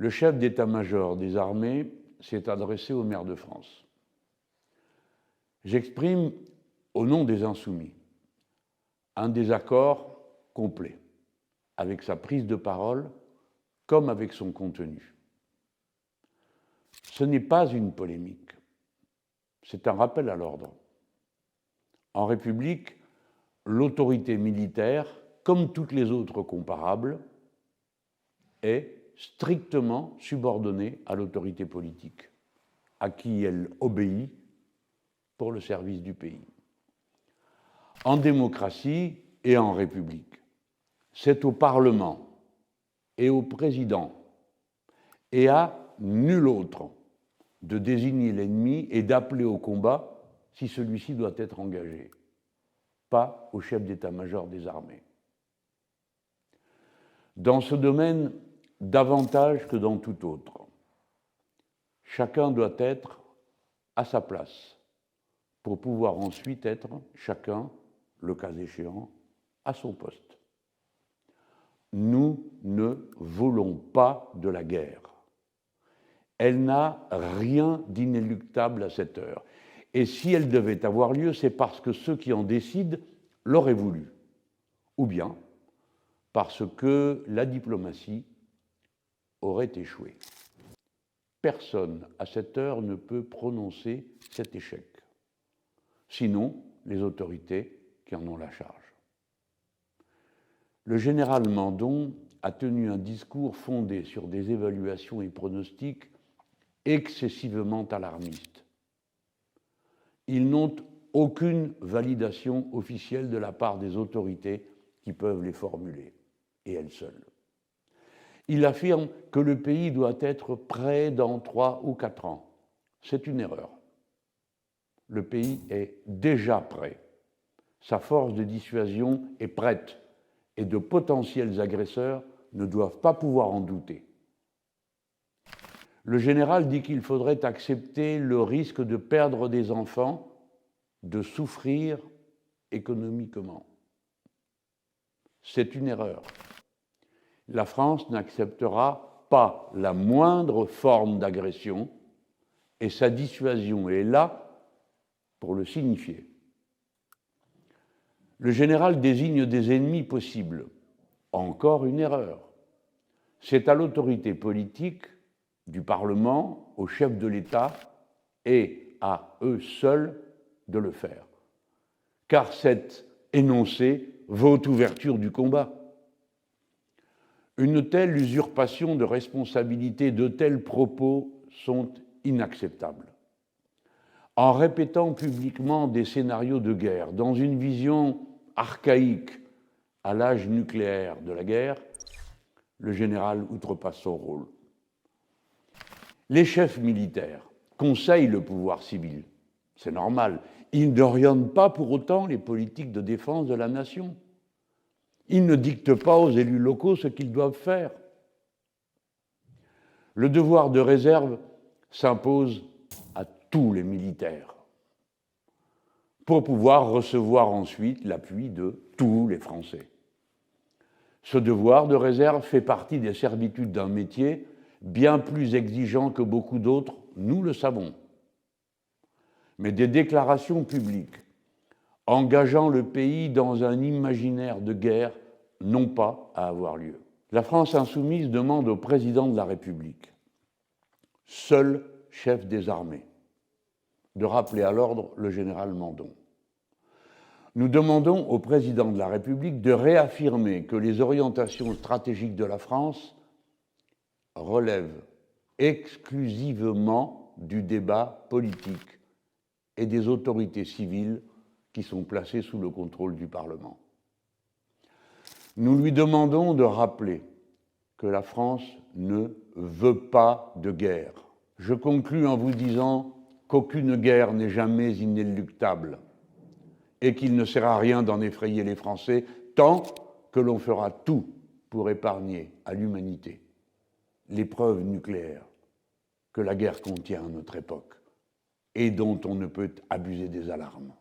le chef d'état-major des armées s'est adressé au maire de France. J'exprime, au nom des Insoumis, un désaccord complet avec sa prise de parole comme avec son contenu. Ce n'est pas une polémique, c'est un rappel à l'ordre. En République, l'autorité militaire, comme toutes les autres comparables, est strictement subordonnée à l'autorité politique, à qui elle obéit pour le service du pays. En démocratie et en République, c'est au Parlement et au président et à nul autre de désigner l'ennemi et d'appeler au combat si celui-ci doit être engagé, pas au chef d'état-major des armées. Dans ce domaine, davantage que dans tout autre, chacun doit être à sa place pour pouvoir ensuite être chacun, le cas échéant, à son poste. Nous ne voulons pas de la guerre. Elle n'a rien d'inéluctable à cette heure. Et si elle devait avoir lieu, c'est parce que ceux qui en décident l'auraient voulu, ou bien parce que la diplomatie aurait échoué. Personne à cette heure ne peut prononcer cet échec, sinon les autorités qui en ont la charge. Le général Mandon a tenu un discours fondé sur des évaluations et pronostics excessivement alarmistes. Ils n'ont aucune validation officielle de la part des autorités qui peuvent les formuler, et elles seules. Il affirme que le pays doit être prêt dans 3 ou 4 ans. C'est une erreur. Le pays est déjà prêt. Sa force de dissuasion est prête et de potentiels agresseurs ne doivent pas pouvoir en douter. Le général dit qu'il faudrait accepter le risque de perdre des enfants, de souffrir économiquement. C'est une erreur. La France n'acceptera pas la moindre forme d'agression et sa dissuasion est là pour le signifier. Le général désigne des ennemis possibles. Encore une erreur. C'est à l'autorité politique du Parlement, au chef de l'État et à eux seuls de le faire. Car cet énoncé vaut ouverture du combat. Une telle usurpation de responsabilité, de tels propos sont inacceptables. En répétant publiquement des scénarios de guerre, dans une vision archaïque à l'âge nucléaire de la guerre, le général outrepasse son rôle. Les chefs militaires conseillent le pouvoir civil, c'est normal. Ils n'orientent pas pour autant les politiques de défense de la nation. Ils ne dictent pas aux élus locaux ce qu'ils doivent faire. Le devoir de réserve s'impose à tous les militaires pour pouvoir recevoir ensuite l'appui de tous les Français. Ce devoir de réserve fait partie des servitudes d'un métier bien plus exigeant que beaucoup d'autres, nous le savons. Mais des déclarations publiques engageant le pays dans un imaginaire de guerre n'ont pas à avoir lieu. La France insoumise demande au président de la République, seul chef des armées, de rappeler à l'ordre le général Mandon. Nous demandons au président de la République de réaffirmer que les orientations stratégiques de la France relèvent exclusivement du débat politique et des autorités civiles qui sont placées sous le contrôle du Parlement. Nous lui demandons de rappeler que la France ne veut pas de guerre. Je conclus en vous disant qu'aucune guerre n'est jamais inéluctable et qu'il ne sert à rien d'en effrayer les Français tant que l'on fera tout pour épargner à l'humanité l'épreuve nucléaire que la guerre contient à notre époque et dont on ne peut abuser des alarmes.